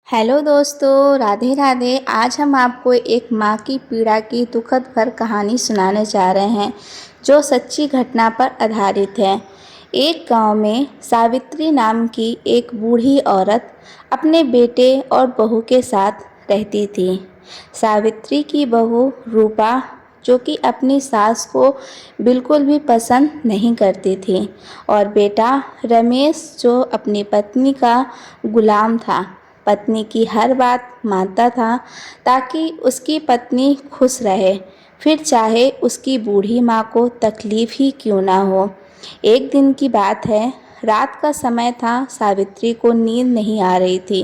Hello दोस्तों, राधे राधे। आज हम आपको एक माँ की पीड़ा की दुखद भर कहानी सुनाने जा रहे हैं जो सच्ची घटना पर आधारित है। एक गांव में सावित्री नाम की एक बूढ़ी औरत अपने बेटे और बहू के साथ रहती थी। सावित्री की बहू रूपा, जो कि अपनी सास को बिल्कुल भी पसंद नहीं करती थी, और बेटा रमेश, जो अपनी पत्नी का गुलाम था। पत्नी की हर बात मानता था ताकि उसकी पत्नी खुश रहे, फिर चाहे उसकी बूढ़ी माँ को तकलीफ ही क्यों ना हो। एक दिन की बात है, रात का समय था। सावित्री को नींद नहीं आ रही थी,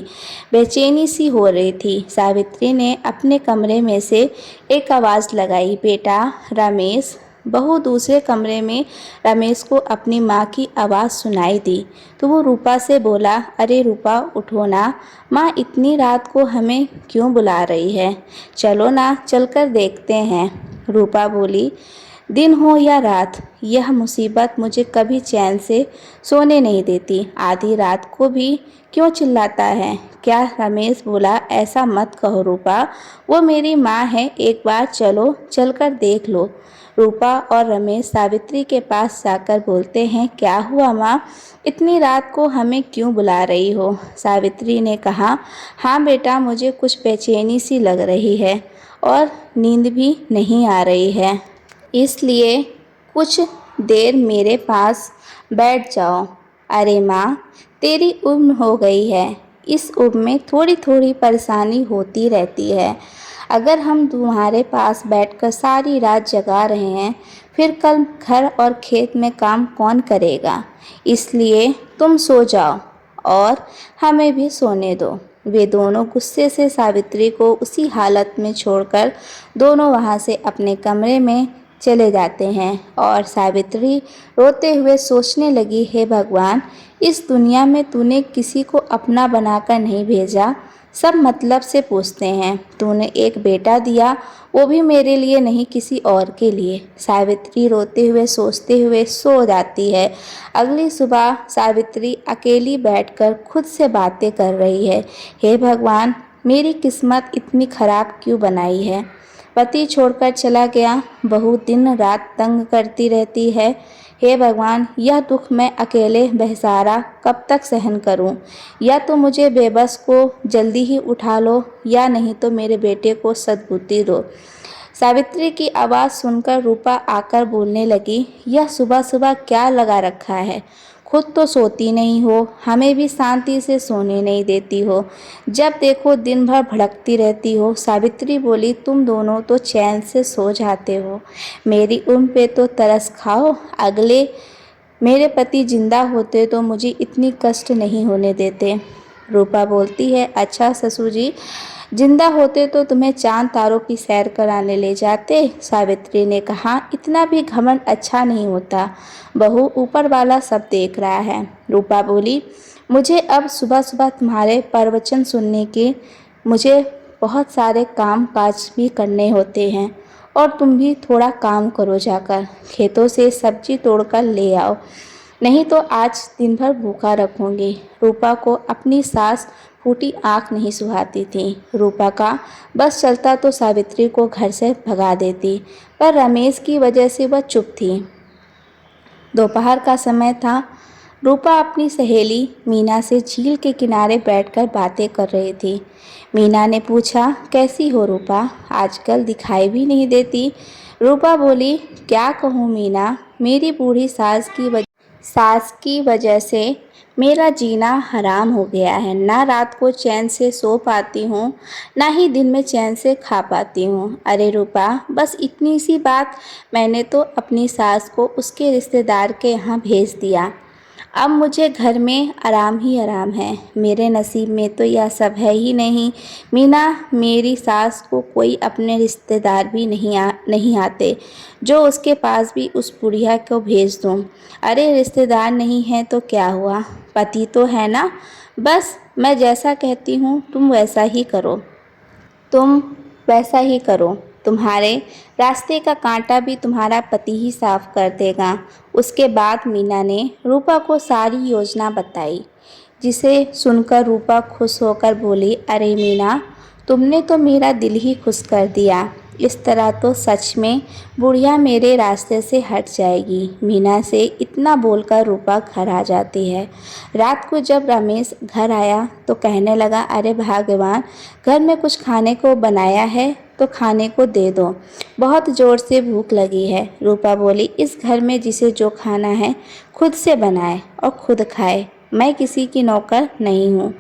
बेचैनी सी हो रही थी। सावित्री ने अपने कमरे में से एक आवाज़ लगाई, बेटा रमेश। बहू दूसरे कमरे में रमेश को अपनी माँ की आवाज़ सुनाई दी तो वो रूपा से बोला, अरे रूपा, उठो ना, माँ इतनी रात को हमें क्यों बुला रही है? चलो ना, चलकर देखते हैं। रूपा बोली, दिन हो या रात, यह मुसीबत मुझे कभी चैन से सोने नहीं देती। आधी रात को भी क्यों चिल्लाता है? क्या? रमेश बोला, ऐसा मत कहो रूपा, वो मेरी माँ है, एक बार चलो, चलकर देख लो। रूपा और रमेश सावित्री के पास जाकर बोलते हैं, क्या हुआ माँ, इतनी रात को हमें क्यों बुला रही हो? सावित्री ने कहा, हाँ बेटा, मुझे कुछ बेचैनी सी लग रही है और नींद भी नहीं आ रही है, इसलिए कुछ देर मेरे पास बैठ जाओ। अरे माँ, तेरी उम्र हो गई है, इस उम्र में थोड़ी थोड़ी परेशानी होती रहती है। अगर हम तुम्हारे पास बैठकर सारी रात जगा रहे हैं, फिर कल घर और खेत में काम कौन करेगा? इसलिए तुम सो जाओ और हमें भी सोने दो। वे दोनों गुस्से से सावित्री को उसी हालत में छोड़कर दोनों वहाँ से अपने कमरे में चले जाते हैं। और सावित्री रोते हुए सोचने लगी, हे भगवान, इस दुनिया में तूने किसी को अपना बनाकर नहीं भेजा, सब मतलब से पूछते हैं। तूने एक बेटा दिया, वो भी मेरे लिए नहीं, किसी और के लिए। सावित्री रोते हुए सोचते हुए सो जाती है। अगली सुबह सावित्री अकेली बैठकर खुद से बातें कर रही है, हे भगवान, मेरी किस्मत इतनी खराब क्यों बनाई है? पति छोड़कर चला गया, बहू दिन रात तंग करती रहती है। हे भगवान, यह दुख मैं अकेले बेसहारा कब तक सहन करूं? या तो मुझे बेबस को जल्दी ही उठा लो, या नहीं तो मेरे बेटे को सद्बुद्धि दो। सावित्री की आवाज़ सुनकर रूपा आकर बोलने लगी, यह सुबह सुबह क्या लगा रखा है? खुद तो सोती नहीं हो, हमें भी शांति से सोने नहीं देती हो, जब देखो दिन भर भड़कती रहती हो। सावित्री बोली, तुम दोनों तो चैन से सो जाते हो, मेरी उम्र पे तो तरस खाओ। अगले मेरे पति जिंदा होते तो मुझे इतनी कष्ट नहीं होने देते। रूपा बोलती है, अच्छा ससुर जी, जिंदा होते तो तुम्हें चांद तारों की सैर कराने ले जाते। सावित्री ने कहा, इतना भी घमंड अच्छा नहीं होता बहू, ऊपर वाला सब देख रहा है। रूपा बोली, मुझे अब सुबह सुबह तुम्हारे प्रवचन सुनने के, मुझे बहुत सारे काम काज भी करने होते हैं, और तुम भी थोड़ा काम करो, जाकर खेतों से सब्जी तोड़कर ले आओ, नहीं तो आज दिन भर भूखा रखूंगी। रूपा को अपनी सास फूटी आंख नहीं सुहाती थी। रूपा का बस चलता तो सावित्री को घर से भगा देती, पर रमेश की वजह से वह चुप थी। दोपहर का समय था। रूपा अपनी सहेली मीना से झील के किनारे बैठकर बातें कर रही थी। मीना ने पूछा, कैसी हो रूपा, आजकल दिखाई भी नहीं देती? रूपा बोली, क्या कहूँ मीना, मेरी बूढ़ी सास की वजह से मेरा जीना हराम हो गया है। ना रात को चैन से सो पाती हूँ, ना ही दिन में चैन से खा पाती हूँ। अरे रूपा, बस इतनी सी बात, मैंने तो अपनी सास को उसके रिश्तेदार के यहाँ भेज दिया। अब मुझे घर में आराम ही आराम है। मेरे नसीब में तो यह सब है ही नहीं मीना, मेरी सास को कोई अपने रिश्तेदार भी नहीं आते जो उसके पास भी उस बुढ़िया को भेज दूँ। अरे रिश्तेदार नहीं है तो क्या हुआ, पति तो है ना। बस मैं जैसा कहती हूँ तुम वैसा ही करो, तुम वैसा ही करो, तुम्हारे रास्ते का कांटा भी तुम्हारा पति ही साफ कर देगा। उसके बाद मीना ने रूपा को सारी योजना बताई। जिसे सुनकर रूपा खुश होकर बोली, अरे मीना, तुमने तो मेरा दिल ही खुश कर दिया। इस तरह तो सच में बुढ़िया मेरे रास्ते से हट जाएगी। मीना से इतना बोलकर रूपा घर आ जाती है। रात को जब रमेश घर आया तो कहने लगा, अरे भगवान, घर में कुछ खाने को बनाया है तो खाने को दे दो, बहुत ज़ोर से भूख लगी है। रूपा बोली, इस घर में जिसे जो खाना है खुद से बनाए और खुद खाए, मैं किसी की नौकर नहीं हूँ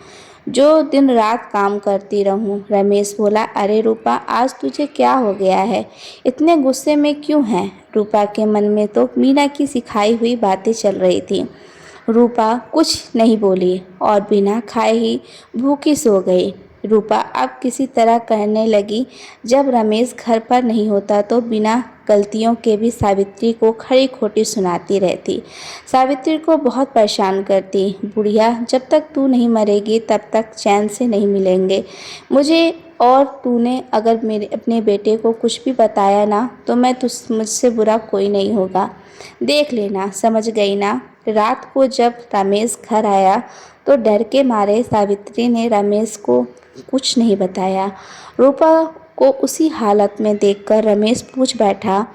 जो दिन रात काम करती रहूं। रमेश बोला, अरे रूपा, आज तुझे क्या हो गया है, इतने गुस्से में क्यों है? रूपा के मन में तो मीना की सिखाई हुई बातें चल रही थी। रूपा कुछ नहीं बोली और बिना खाए ही भूखी सो गई। रूपा अब किसी तरह कहने लगी, जब रमेश घर पर नहीं होता तो बिना गलतियों के भी सावित्री को खरी खोटी सुनाती रहती। सावित्री को बहुत परेशान करती, बुढ़िया, जब तक तू नहीं मरेगी तब तक चैन से नहीं मिलेंगे मुझे, और तूने अगर मेरे अपने बेटे को कुछ भी बताया ना तो मुझसे बुरा कोई नहीं होगा, देख लेना, समझ गई ना? रात को जब रमेश घर आया तो डर के मारे सावित्री ने रमेश को कुछ नहीं बताया। रूपा को उसी हालत में देखकर रमेश पूछ बैठा,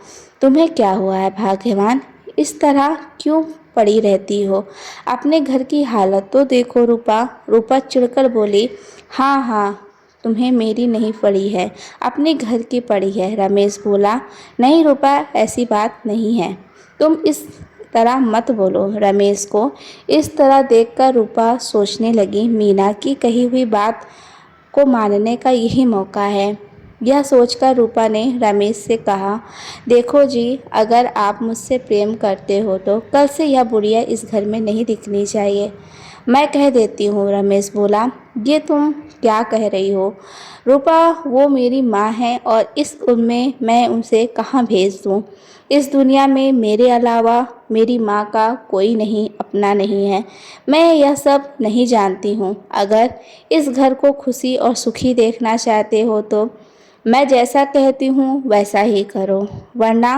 तुम्हें क्या हुआ है भाग्यवान, इस तरह क्यों पड़ी रहती हो? अपने घर की हालत तो देखो रूपा। रूपा चिढ़कर बोली, हाँ हाँ, तुम्हें मेरी नहीं पड़ी है, अपने घर की पड़ी है। रमेश बोला, नहीं रूपा, ऐसी बात नहीं है, तुम इस तरह मत बोलो। रमेश को इस तरह देखकर रूपा सोचने लगी, मीना की कही हुई बात को मानने का यही मौका है। यह सोचकर रूपा ने रमेश से कहा, देखो जी, अगर आप मुझसे प्रेम करते हो तो कल से यह बुढ़िया इस घर में नहीं दिखनी चाहिए, मैं कह देती हूँ। रमेश बोला, ये तुम क्या कह रही हो रूपा, वो मेरी माँ है और इस उम्र में मैं उसे कहाँ भेज दूँ? इस दुनिया में मेरे अलावा मेरी माँ का कोई नहीं, अपना नहीं है। मैं यह सब नहीं जानती हूँ। अगर इस घर को खुशी और सुखी देखना चाहते हो तो मैं जैसा कहती हूँ वैसा ही करो, वरना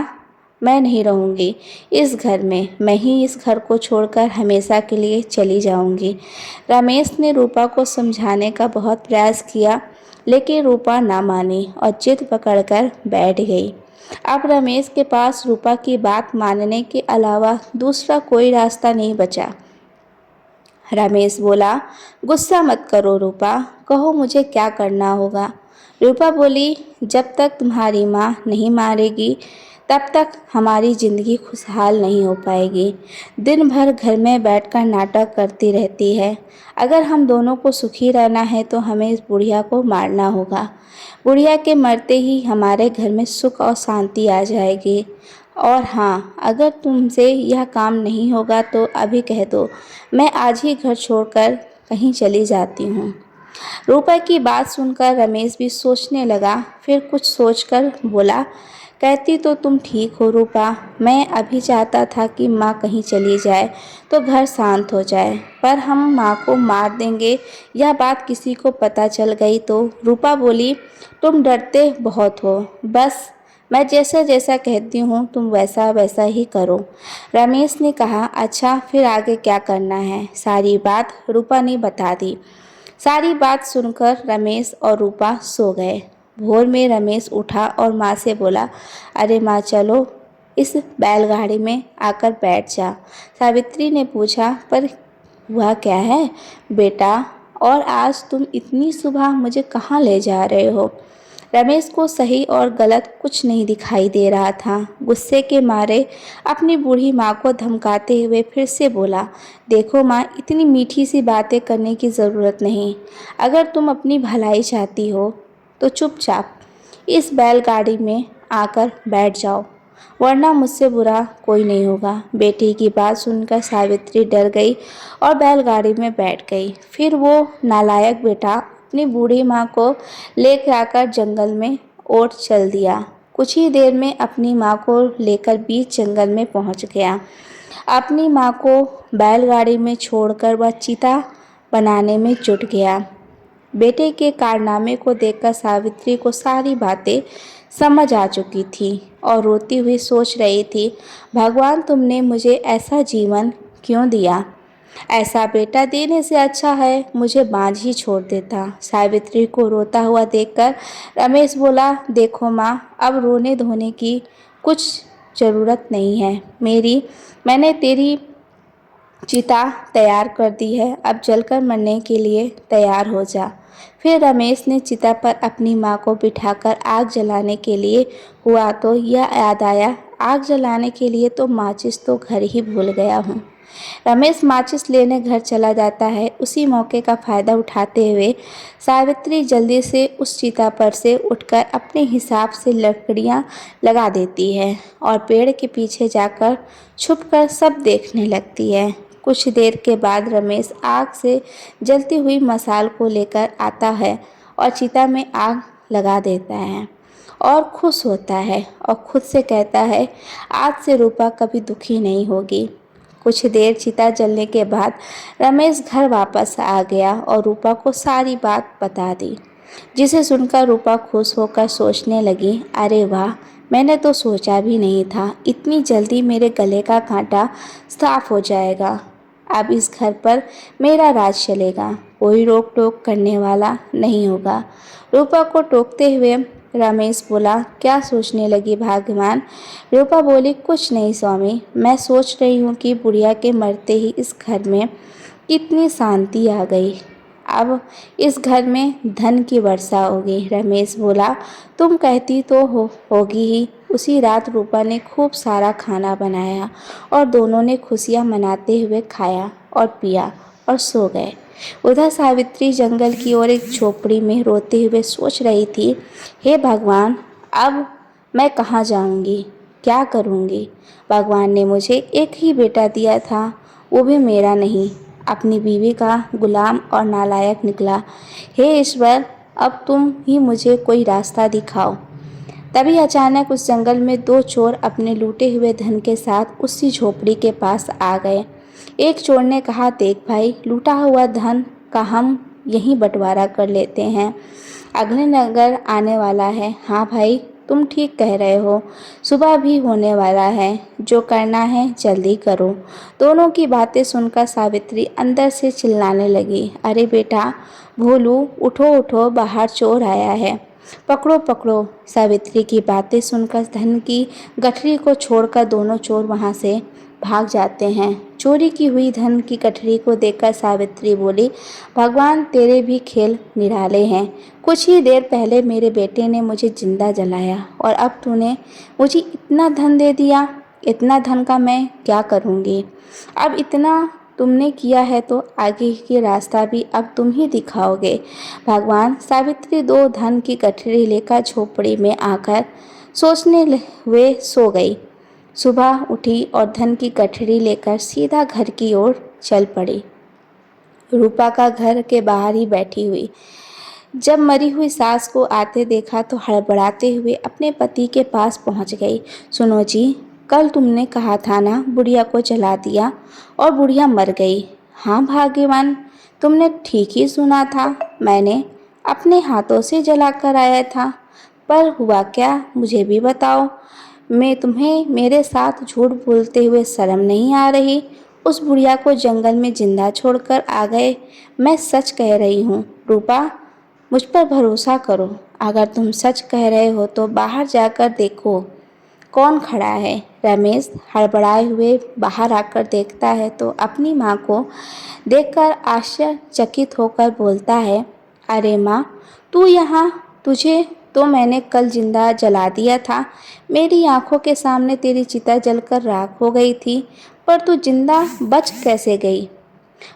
मैं नहीं रहूँगी इस घर में, मैं ही इस घर को छोड़कर हमेशा के लिए चली जाऊँगी। रमेश ने रूपा को समझाने का बहुत प्रयास किया, लेकिन रूपा ना मानी और जिद पकड़कर बैठ गई। अब रमेश के पास रूपा की बात मानने के अलावा दूसरा कोई रास्ता नहीं बचा। रमेश बोला, गुस्सा मत करो रूपा, कहो मुझे क्या करना होगा? रूपा बोली, जब तक तुम्हारी माँ नहीं मारेगी तब तक हमारी ज़िंदगी खुशहाल नहीं हो पाएगी। दिन भर घर में बैठकर नाटक करती रहती है। अगर हम दोनों को सुखी रहना है तो हमें इस बुढ़िया को मारना होगा। बुढ़िया के मरते ही हमारे घर में सुख और शांति आ जाएगी। और हाँ, अगर तुमसे यह काम नहीं होगा तो अभी कह दो, मैं आज ही घर छोड़कर कहीं चली जाती हूँ। रूपा की बात सुनकर रमेश भी सोचने लगा, फिर कुछ सोचकर बोला, कहती तो तुम ठीक हो रूपा, मैं अभी चाहता था कि माँ कहीं चली जाए तो घर शांत हो जाए, पर हम माँ को मार देंगे यह बात किसी को पता चल गई तो? रूपा बोली, तुम डरते बहुत हो, बस मैं जैसा जैसा कहती हूँ तुम वैसा वैसा ही करो। रमेश ने कहा, अच्छा फिर आगे क्या करना है? सारी बात रूपा ने बता दी। सारी बात सुनकर रमेश और रूपा सो गए। भोर में रमेश उठा और माँ से बोला, अरे माँ, चलो इस बैलगाड़ी में आकर बैठ जा। सावित्री ने पूछा, पर हुआ क्या है बेटा, और आज तुम इतनी सुबह मुझे कहाँ ले जा रहे हो? रमेश को सही और गलत कुछ नहीं दिखाई दे रहा था। गुस्से के मारे अपनी बूढ़ी माँ को धमकाते हुए फिर से बोला, देखो माँ, इतनी मीठी सी बातें करने की ज़रूरत नहीं। अगर तुम अपनी भलाई चाहती हो तो चुपचाप इस बैलगाड़ी में आकर बैठ जाओ, वरना मुझसे बुरा कोई नहीं होगा। बेटी की बात सुनकर सावित्री डर गई और बैलगाड़ी में बैठ गई। फिर वो नालायक बेटा अपनी बूढ़ी माँ को लेकर आकर जंगल में ओट चल दिया। कुछ ही देर में अपनी माँ को लेकर बीच जंगल में पहुँच गया। अपनी माँ को बैलगाड़ी में छोड़कर वह चीता बनाने में जुट गया। बेटे के कारनामे को देखकर सावित्री को सारी बातें समझ आ चुकी थी और रोती हुई सोच रही थी, भगवान, तुमने मुझे ऐसा जीवन क्यों दिया? ऐसा बेटा देने से अच्छा है मुझे बांझ ही छोड़ देता। सावित्री को रोता हुआ देखकर रमेश बोला, देखो माँ, अब रोने धोने की कुछ ज़रूरत नहीं है। मैंने तेरी चिता तैयार कर दी है, अब जलकर मरने के लिए तैयार हो जा। फिर रमेश ने चिता पर अपनी माँ को बिठाकर आग जलाने के लिए हुआ तो यह याद आया, आग जलाने के लिए तो माचिस तो घर ही भूल गया हूँ। रमेश माचिस लेने घर चला जाता है। उसी मौके का फायदा उठाते हुए सावित्री जल्दी से उस चिता पर से उठकर अपने हिसाब से लकड़ियां लगा देती है और पेड़ के पीछे जाकर छुपकर सब देखने लगती है। कुछ देर के बाद रमेश आग से जलती हुई मसाल को लेकर आता है और चिता में आग लगा देता है और खुश होता है और खुद से कहता है, आज से रूपा कभी दुखी नहीं होगी। कुछ देर चिता जलने के बाद रमेश घर वापस आ गया और रूपा को सारी बात बता दी, जिसे सुनकर रूपा खुश होकर सोचने लगी, अरे वाह, मैंने तो सोचा भी नहीं था इतनी जल्दी मेरे गले का कांटा साफ हो जाएगा। अब इस घर पर मेरा राज चलेगा, कोई रोक टोक करने वाला नहीं होगा। रूपा को टोकते हुए रमेश बोला, क्या सोचने लगी भाग्यवान? रूपा बोली, कुछ नहीं स्वामी, मैं सोच रही हूँ कि बुढ़िया के मरते ही इस घर में कितनी शांति आ गई। अब इस घर में धन की वर्षा होगी। रमेश बोला, तुम कहती तो होगी ही। उसी रात रूपा ने खूब सारा खाना बनाया और दोनों ने खुशियाँ मनाते हुए खाया और पिया और सो गए। उधर सावित्री जंगल की ओर एक झोपड़ी में रोते हुए सोच रही थी, हे भगवान, अब मैं कहाँ जाऊँगी, क्या करूँगी? भगवान ने मुझे एक ही बेटा दिया था, वो भी मेरा नहीं, अपनी बीवी का गुलाम और नालायक निकला। हे ईश्वर, अब तुम ही मुझे कोई रास्ता दिखाओ। तभी अचानक उस जंगल में दो चोर अपने लूटे हुए धन के साथ उसी झोपड़ी के पास आ गए। एक चोर ने कहा, देख भाई, लूटा हुआ धन का हम यहीं बंटवारा कर लेते हैं, अगले नगर आने वाला है। हाँ भाई, तुम ठीक कह रहे हो, सुबह भी होने वाला है, जो करना है जल्दी करो। दोनों की बातें सुनकर सावित्री अंदर से चिल्लाने लगी, अरे बेटा भोलू, उठो उठो, बाहर चोर आया है, पकड़ो पकड़ो। सावित्री की बातें सुनकर धन की गठरी को छोड़कर दोनों चोर वहां से भाग जाते हैं। चोरी की हुई धन की गठरी को देखकर सावित्री बोली, भगवान तेरे भी खेल निराले हैं। कुछ ही देर पहले मेरे बेटे ने मुझे जिंदा जलाया और अब तूने मुझे इतना धन दे दिया। इतना धन का मैं क्या करूँगी? अब इतना तुमने किया है तो आगे की रास्ता भी अब तुम ही दिखाओगे भगवान। सावित्री दो धन की गठरी लेकर झोपड़ी में आकर सोचने हुए सो गई। सुबह उठी और धन की गठरी लेकर सीधा घर की ओर चल पड़ी। रूपा का घर के बाहर ही बैठी हुई जब मरी हुई सास को आते देखा तो हड़बड़ाते हुए अपने पति के पास पहुंच गई। सुनो जी, कल तुमने कहा था ना बुढ़िया को जला दिया और बुढ़िया मर गई। हाँ भाग्यवान, तुमने ठीक ही सुना था, मैंने अपने हाथों से जला कर आया था। पर हुआ क्या, मुझे भी बताओ। मैं तुम्हें मेरे साथ झूठ बोलते हुए शर्म नहीं आ रही? उस बुढ़िया को जंगल में जिंदा छोड़कर आ गए। मैं सच कह रही हूँ रूपा, मुझ पर भरोसा करो। अगर तुम सच कह रहे हो तो बाहर जाकर देखो कौन खड़ा है। रमेश हड़बड़ाए हुए बाहर आकर देखता है तो अपनी माँ को देखकर आश्चर्यचकित होकर बोलता है, अरे माँ, तू यहाँ? तुझे तो मैंने कल जिंदा जला दिया था। मेरी आंखों के सामने तेरी चिता जलकर राख हो गई थी, पर तू जिंदा बच कैसे गई?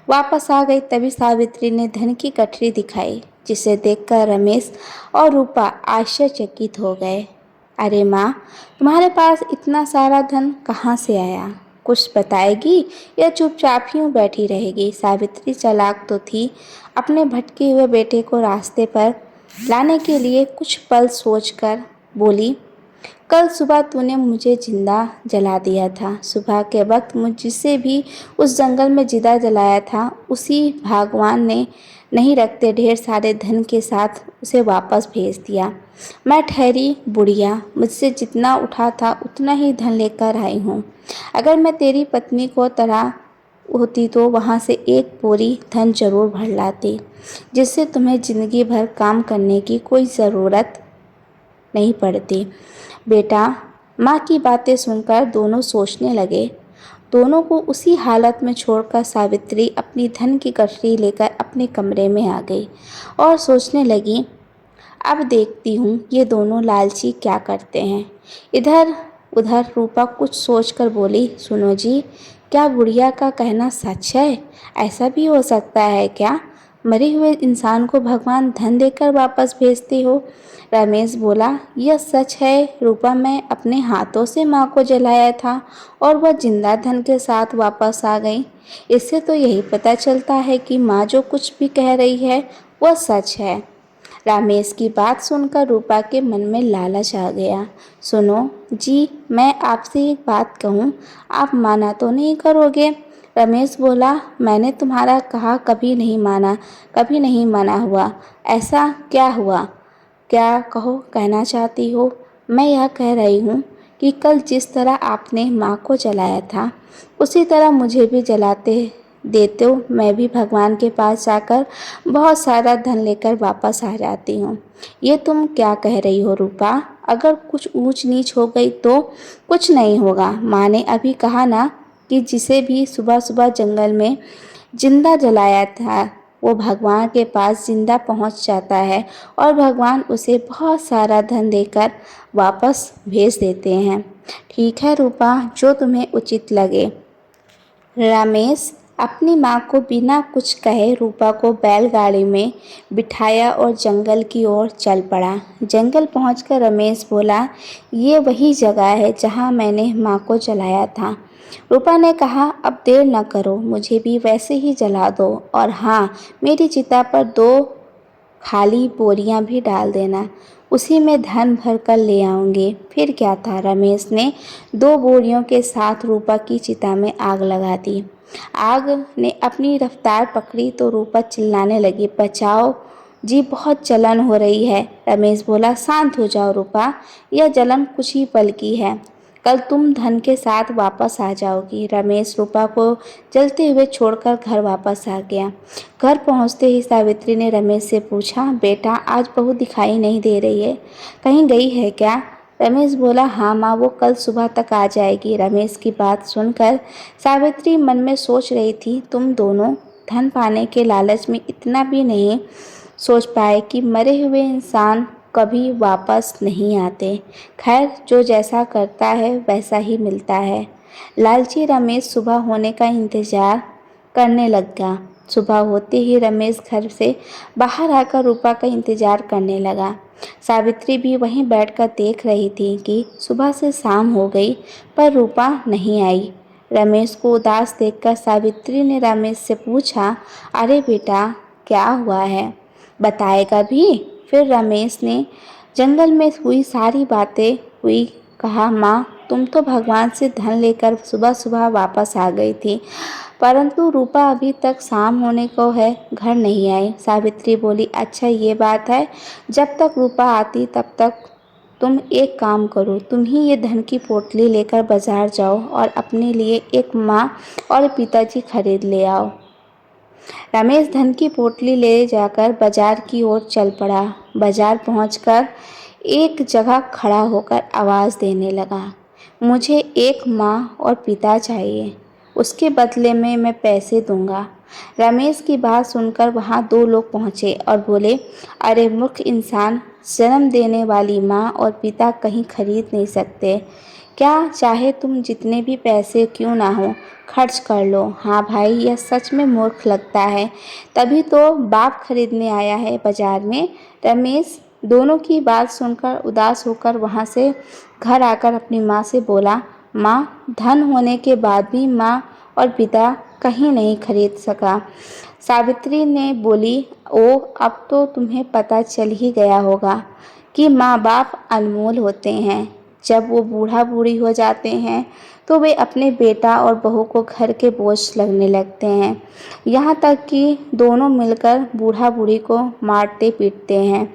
वापस आ गई। तभी सावित्री ने धन की गठरी दिखाई, जिसे देखकर रमेश और रूपा आश्चर्यचकित हो गए। अरे माँ, तुम्हारे पास इतना सारा धन कहाँ से आया? कुछ बताएगी या चुपचाप यूँ बैठी रहेगी? सावित्री चालाक तो थी, अपने भटके हुए बेटे को रास्ते पर लाने के लिए कुछ पल सोचकर बोली, कल सुबह तूने मुझे जिंदा जला दिया था। सुबह के वक्त मुझसे भी उस जंगल में जिंदा जलाया था। उसी भगवान ने नहीं रखते ढेर सारे धन के साथ उसे वापस भेज दिया। मैं ठहरी बुढ़िया, मुझसे जितना उठा था उतना ही धन लेकर आई हूँ। अगर मैं तेरी पत्नी को तरह होती तो वहाँ से एक बोरी धन जरूर भर लाती, जिससे तुम्हें ज़िंदगी भर काम करने की कोई ज़रूरत नहीं पड़ती। बेटा, माँ की बातें सुनकर दोनों सोचने लगे। दोनों को उसी हालत में छोड़कर सावित्री अपनी धन की गठरी लेकर अपने कमरे में आ गई और सोचने लगी, अब देखती हूँ ये दोनों लालची क्या करते हैं। इधर उधर रूपा कुछ सोचकर बोली, सुनो जी, क्या बुढ़िया का कहना सच है? ऐसा भी हो सकता है क्या? मरे हुए इंसान को भगवान धन देकर वापस भेजते हो? रमेश बोला, यह सच है रूपा, मैं अपने हाथों से माँ को जलाया था और वह जिंदा धन के साथ वापस आ गई। इससे तो यही पता चलता है कि माँ जो कुछ भी कह रही है वह सच है। रमेश की बात सुनकर रूपा के मन में लालच आ गया। सुनो जी, मैं आपसे एक बात कहूँ, आप माना तो नहीं करोगे? रमेश बोला, मैंने तुम्हारा कहा कभी नहीं माना, कभी नहीं माना हुआ। ऐसा क्या हुआ? क्या कहो कहना चाहती हो? मैं यह कह रही हूँ कि कल जिस तरह आपने माँ को जलाया था, उसी तरह मुझे भी जलाते देते हो, मैं भी भगवान के पास जाकर बहुत सारा धन लेकर वापस आ जाती हूँ। ये तुम क्या कह रही हो रूपा? अगर कुछ ऊंच नीच हो गई तो कुछ नहीं होगा। माँ ने अभी कहा ना कि जिसे भी सुबह सुबह जंगल में जिंदा जलाया था वो भगवान के पास जिंदा पहुंच जाता है और भगवान उसे बहुत सारा धन देकर वापस भेज देते हैं। ठीक है रूपा, जो तुम्हें उचित लगे। रमेश अपनी माँ को बिना कुछ कहे रूपा को बैलगाड़ी में बिठाया और जंगल की ओर चल पड़ा। जंगल पहुंचकर रमेश बोला, ये वही जगह है जहाँ मैंने माँ को जलाया था। रूपा ने कहा, अब देर न करो, मुझे भी वैसे ही जला दो, और हाँ, मेरी चिता पर 2 खाली बोरियां भी डाल देना, उसी में धन भर कर ले आऊँगी। फिर क्या था, रमेश ने 2 बोरियों के साथ रूपा की चिता में आग लगा दी। आग ने अपनी रफ्तार पकड़ी तो रूपा चिल्लाने लगी, बचाओ जी, बहुत जलन हो रही है। रमेश बोला, शांत हो जाओ रूपा, यह जलन कुछ ही पल की है, कल तुम धन के साथ वापस आ जाओगी। रमेश रूपा को जलते हुए छोड़कर घर वापस आ गया। घर पहुंचते ही सावित्री ने रमेश से पूछा, बेटा, आज बहू दिखाई नहीं दे रही है, कहीं गई है क्या? रमेश बोला, हाँ माँ, वो कल सुबह तक आ जाएगी। रमेश की बात सुनकर सावित्री मन में सोच रही थी, तुम दोनों धन पाने के लालच में इतना भी नहीं सोच पाए कि मरे हुए इंसान कभी वापस नहीं आते। खैर, जो जैसा करता है वैसा ही मिलता है। लालची रमेश सुबह होने का इंतजार करने लगा। सुबह होते ही रमेश घर से बाहर आकर रूपा का इंतजार करने लगा। सावित्री भी वहीं बैठकर देख रही थी कि सुबह से शाम हो गई पर रूपा नहीं आई। रमेश को उदास देखकर सावित्री ने रमेश से पूछा, अरे बेटा, क्या हुआ है, बताएगा भी? फिर रमेश ने जंगल में हुई सारी बातें हुई कहा, माँ, तुम तो भगवान से धन लेकर सुबह सुबह वापस आ गई थी, परंतु रूपा अभी तक शाम होने को है, घर नहीं आई। सावित्री बोली, अच्छा ये बात है, जब तक रूपा आती तब तक तुम एक काम करो, तुम ही ये धन की पोटली लेकर बाजार जाओ और अपने लिए एक माँ और पिताजी खरीद ले आओ। रमेश धन की पोटली ले जाकर बाजार की ओर चल पड़ा। बाजार पहुंचकर एक जगह खड़ा होकर आवाज़ देने लगा, मुझे एक माँ और पिता चाहिए, उसके बदले में मैं पैसे दूंगा। रमेश की बात सुनकर वहाँ 2 लोग पहुँचे और बोले, अरे मूर्ख इंसान, जन्म देने वाली माँ और पिता कहीं खरीद नहीं सकते क्या? चाहे तुम जितने भी पैसे क्यों ना हो, खर्च कर लो। हाँ भाई, यह सच में मूर्ख लगता है, तभी तो बाप खरीदने आया है बाजार में। रमेश दोनों की बात सुनकर उदास होकर वहाँ से घर आकर अपनी माँ से बोला, माँ, धन होने के बाद भी माँ और पिता कहीं नहीं खरीद सका। सावित्री ने बोली, ओ, अब तो तुम्हें पता चल ही गया होगा कि माँ बाप अनमोल होते हैं। जब वो बूढ़ा बूढ़ी हो जाते हैं तो वे अपने बेटा और बहू को घर के बोझ लगने लगते हैं, यहाँ तक कि दोनों मिलकर बूढ़ा बूढ़ी को मारते पीटते हैं,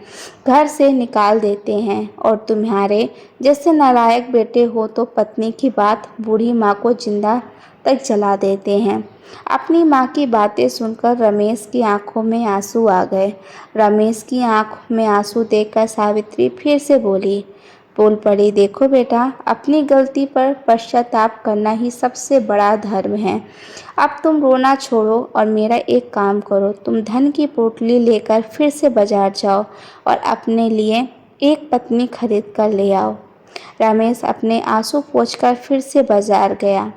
घर से निकाल देते हैं। और तुम्हारे जैसे नालायक बेटे हो तो पत्नी की बात बूढ़ी माँ को जिंदा तक जला देते हैं। अपनी माँ की बातें सुनकर रमेश की आंखों में आंसू आ गए। रमेश की आंखों में आंसू देखकर सावित्री फिर से बोल पड़ी, देखो बेटा, अपनी गलती पर पश्चाताप करना ही सबसे बड़ा धर्म है। अब तुम रोना छोड़ो और मेरा एक काम करो, तुम धन की पोटली लेकर फिर से बाजार जाओ और अपने लिए एक पत्नी खरीद कर ले आओ। रमेश अपने आंसू पोंछकर फिर से बाजार गया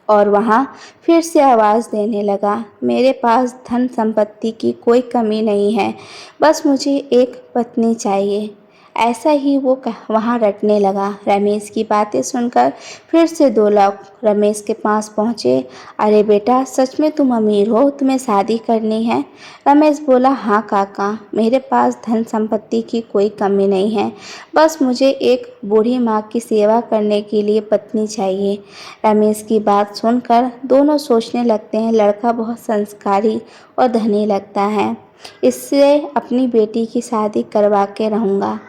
और वहाँ फिर से आवाज़ देने लगा, मेरे पास धन संपत्ति की कोई कमी नहीं है, बस मुझे एक पत्नी चाहिए। ऐसा ही वो वहाँ रटने लगा। रमेश की बातें सुनकर फिर से 2 लोग रमेश के पास पहुँचे। अरे बेटा, सच में तुम अमीर हो, तुम्हें शादी करनी है? रमेश बोला, हाँ काका, मेरे पास धन संपत्ति की कोई कमी नहीं है, बस मुझे एक बूढ़ी माँ की सेवा करने के लिए पत्नी चाहिए। रमेश की बात सुनकर दोनों सोचने लगते हैं, लड़का बहुत संस्कारी और धनी लगता है, इससे अपनी बेटी की शादी करवा के रहूँगा।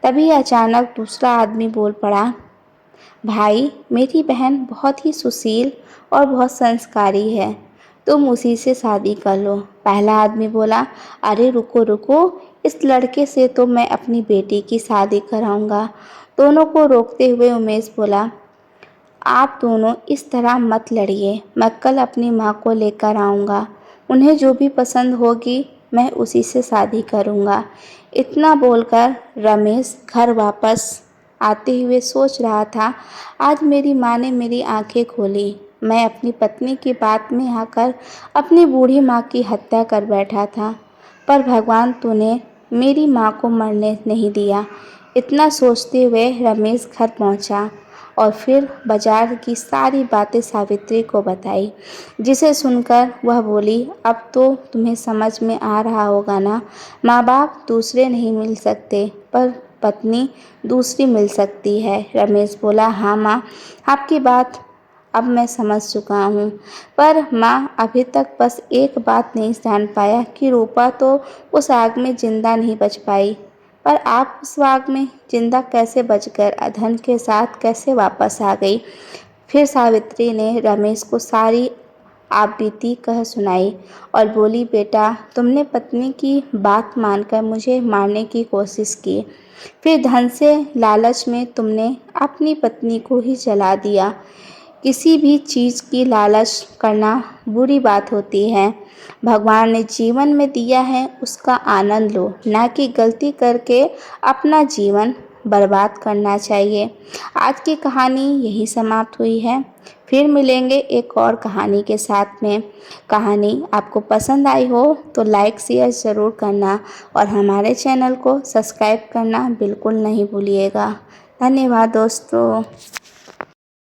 तभी अचानक दूसरा आदमी बोल पड़ा, भाई, मेरी बहन बहुत ही सुशील और बहुत संस्कारी है, तुम उसी से शादी कर लो। पहला आदमी बोला, अरे रुको रुको, इस लड़के से तो मैं अपनी बेटी की शादी कराऊंगा। दोनों को रोकते हुए उमेश बोला, आप दोनों इस तरह मत लड़िए, मैं कल अपनी माँ को लेकर आऊँगा, उन्हें जो भी पसंद होगी मैं उसी से शादी करूँगा। इतना बोलकर रमेश घर वापस आते हुए सोच रहा था, आज मेरी माँ ने मेरी आंखें खोली, मैं अपनी पत्नी की बात में आकर अपनी बूढ़ी माँ की हत्या कर बैठा था, पर भगवान तूने मेरी माँ को मरने नहीं दिया। इतना सोचते हुए रमेश घर पहुँचा और फिर बाजार की सारी बातें सावित्री को बताई, जिसे सुनकर वह बोली, अब तो तुम्हें समझ में आ रहा होगा ना, माँ बाप दूसरे नहीं मिल सकते पर पत्नी दूसरी मिल सकती है। रमेश बोला, हाँ माँ, आपकी बात अब मैं समझ चुका हूँ, पर माँ अभी तक बस एक बात नहीं जान पाया कि रूपा तो उस आग में जिंदा नहीं बच पाई, पर आप उस आग में जिंदा कैसे बचकर धन के साथ कैसे वापस आ गई। फिर सावित्री ने रमेश को सारी आपबीती कह सुनाई और बोली, बेटा, तुमने पत्नी की बात मानकर मुझे मारने की कोशिश की, फिर धन से लालच में तुमने अपनी पत्नी को ही जला दिया। किसी भी चीज़ की लालच करना बुरी बात होती है। भगवान ने जीवन में दिया है, उसका आनंद लो, ना कि गलती करके अपना जीवन बर्बाद करना चाहिए। आज की कहानी यही समाप्त हुई है। फिर मिलेंगे एक और कहानी के साथ में। कहानी आपको पसंद आई हो तो लाइक शेयर ज़रूर करना और हमारे चैनल को सब्सक्राइब करना बिल्कुल नहीं भूलिएगा। धन्यवाद दोस्तों।